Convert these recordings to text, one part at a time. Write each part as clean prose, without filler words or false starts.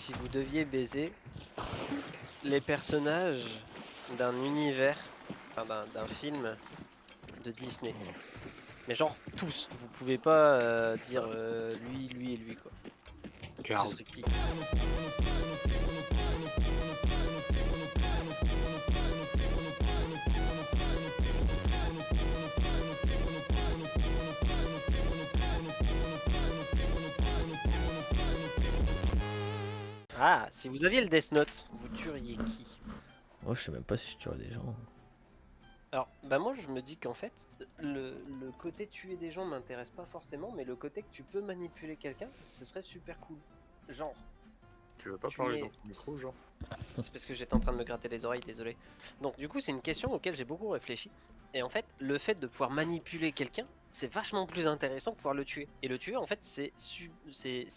si vous deviez baiser les personnages d'un univers, enfin d'un film de Disney. Mais genre tous, vous pouvez pas dire lui, lui et lui quoi. Ce Cars. serait qui? Ah, si vous aviez le Death Note, vous tueriez qui? Moi, je sais même pas si je tuerais des gens. Alors, bah moi je me dis qu'en fait, le côté tuer des gens m'intéresse pas forcément, mais le côté que tu peux manipuler quelqu'un, ce serait super cool. Genre, Tu veux pas tu parler mets... dans ton micro, genre? C'est parce que j'étais en train de me gratter les oreilles, désolé. Donc du coup, c'est une question auquel j'ai beaucoup réfléchi. Et en fait, le fait de pouvoir manipuler quelqu'un, c'est vachement plus intéressant que pouvoir le tuer. Et le tuer, en fait, c'est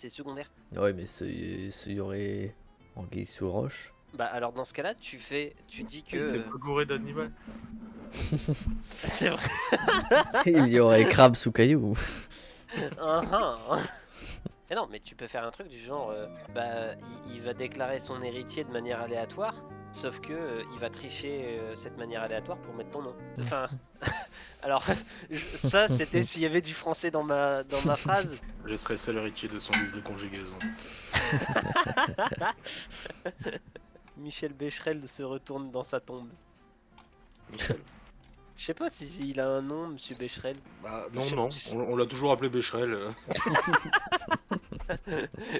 secondaire. Ouais, mais il y aurait Anguille sous roche. Bah alors dans ce cas-là, tu dis que... C'est pas gouré d'animal. c'est vrai. Il y aurait crabe sous caillou. Mais non, mais tu peux faire un truc du genre, bah, il va déclarer son héritier de manière aléatoire, sauf que il va tricher cette manière aléatoire pour mettre ton nom. Enfin, alors ça c'était s'il y avait du français dans ma phrase. Je serai seul héritier de son livre de conjugaison. Michel Becherel se retourne dans sa tombe. Michel. Je sais pas si il a un nom, Monsieur Becherel. Bah non, on l'a toujours appelé Becherel.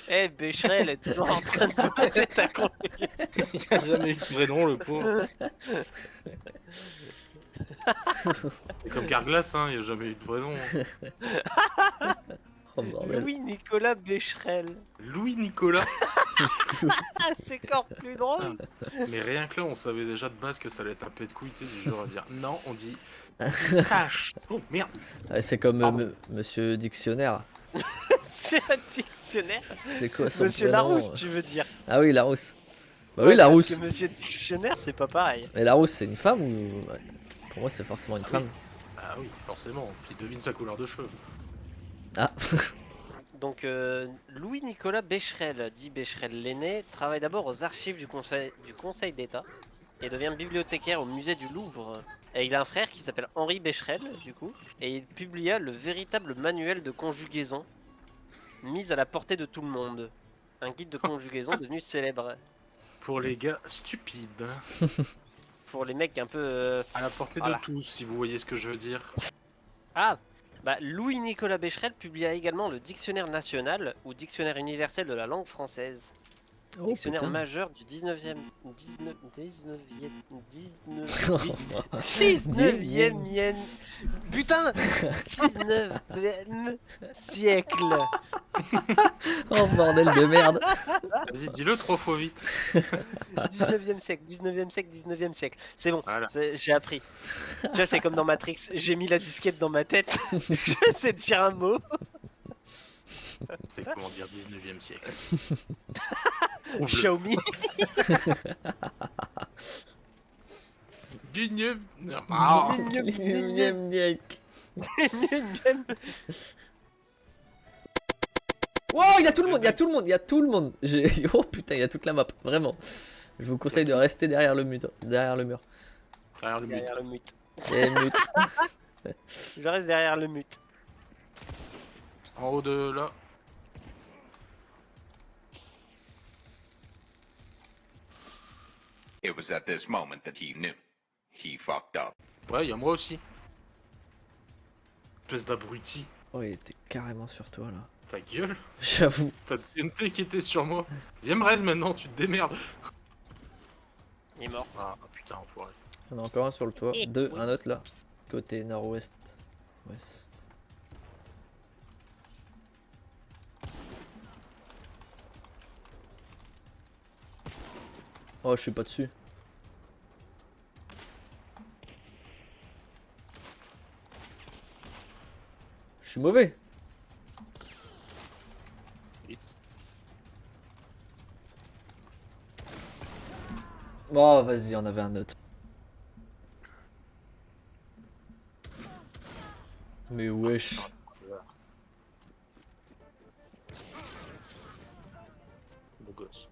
Eh, Becherel est toujours en train de bosser ta conjugaison. Il a jamais eu de vrai nom, le pauvre. C'est comme Carglass, hein, il a jamais eu de vrai nom. Oh bordel. Louis-Nicolas Becherel. Louis-Nicolas. Ah, c'est encore plus drôle. Mais rien que là, on savait déjà de base que ça allait être un pet de couille, tu sais, du genre à dire non, on dit sache. Oh merde. Ouais, c'est comme Pardon. Monsieur Dictionnaire. C'est un dictionnaire. C'est quoi son Monsieur prénom Larousse, tu veux dire? Ah oui, Larousse. Bah Ouais, oui, Larousse. Parce que Monsieur Dictionnaire, c'est pas pareil. Mais Larousse, c'est une femme ou... Ouais. Pour moi, c'est forcément une Ah oui. femme. Ah oui, forcément. Puis devine sa couleur de cheveux. Ah. Donc, Louis-Nicolas Becherel, dit Becherel l'aîné, travaille d'abord aux archives du Conseil d'État et devient bibliothécaire au musée du Louvre. Et il a un frère qui s'appelle Henri Becherel, du coup, et il publia le véritable manuel de conjugaison, mis à la portée de tout le monde. Un guide de conjugaison devenu célèbre. Pour les gars stupides. Pour les mecs un peu... À la portée voilà. de tous, si vous voyez ce que je veux dire. Ah, bah Louis-Nicolas Becherel publia également le Dictionnaire national ou Dictionnaire universel de la langue française. Oh Dictionnaire putain. majeur du 19e... 19e... Putain 19e siècle. Oh bordel de merde. Vas-y, dis-le 3 fois vite. 19e siècle, 19e siècle, 19e siècle. C'est bon, Voilà. j'ai appris. Tu vois, c'est comme dans Matrix. J'ai mis la disquette dans ma tête. Je sais dire un mot. C'est comment dire 19e siècle. Xiaomi. Guigneux. Ah. Wow, il y a tout le monde, il y a tout le monde, il y a tout le monde. Oh putain, il y a toute la map, vraiment. Je vous conseille de rester derrière le mur. Derrière le mur. Derrière le but. Derrière le mute. Il y a une mute. Je reste derrière le mute. En haut de là. It was at this moment that he knew. He fucked up. Ouais, il y a moi aussi. Espèce d'abruti. Oh, il était carrément sur toi là. Ta gueule. J'avoue. T'as TNT qui était sur moi. Viens me reste maintenant, tu te démerdes. Il est mort. Ah putain, enfoiré. On a encore un sur le toit. Deux, Oui. un autre là. Côté nord-ouest. Ouest. Oh, je suis pas dessus. Je suis mauvais. Vite. Oh, vas-y, on avait un autre. Mais wesh. Beau gosse.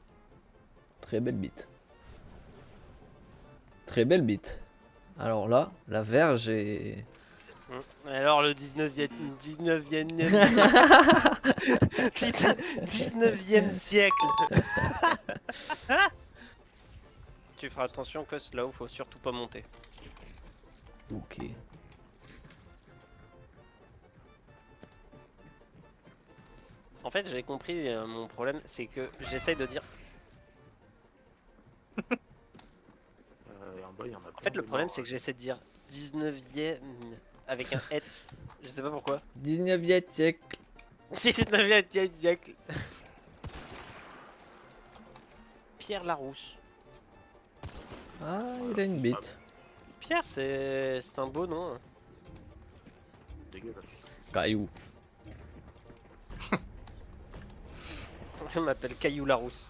Très belle bite. Très belle bite. Alors là, la verge est... Alors le 19e... 19e... Putain, 19e siècle. Tu feras attention que là où faut surtout pas monter. Ok. En fait, j'ai compris mon problème, c'est que j'essaye de dire. En bas, il y en a En fait, le problème, c'est que j'essaie de dire 19e avec un et. Je sais pas pourquoi. 19e siècle. 19e siècle. Pierre Larousse. Ah, il a une bite. Pierre, c'est un beau nom. dégueulasse. Caillou. On m'appelle Caillou Larousse.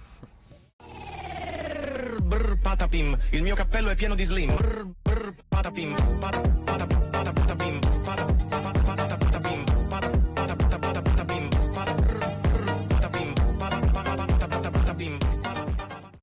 Brr, patapim, il mio cappello è pieno di slim. Brr, brr, patapim, patapim.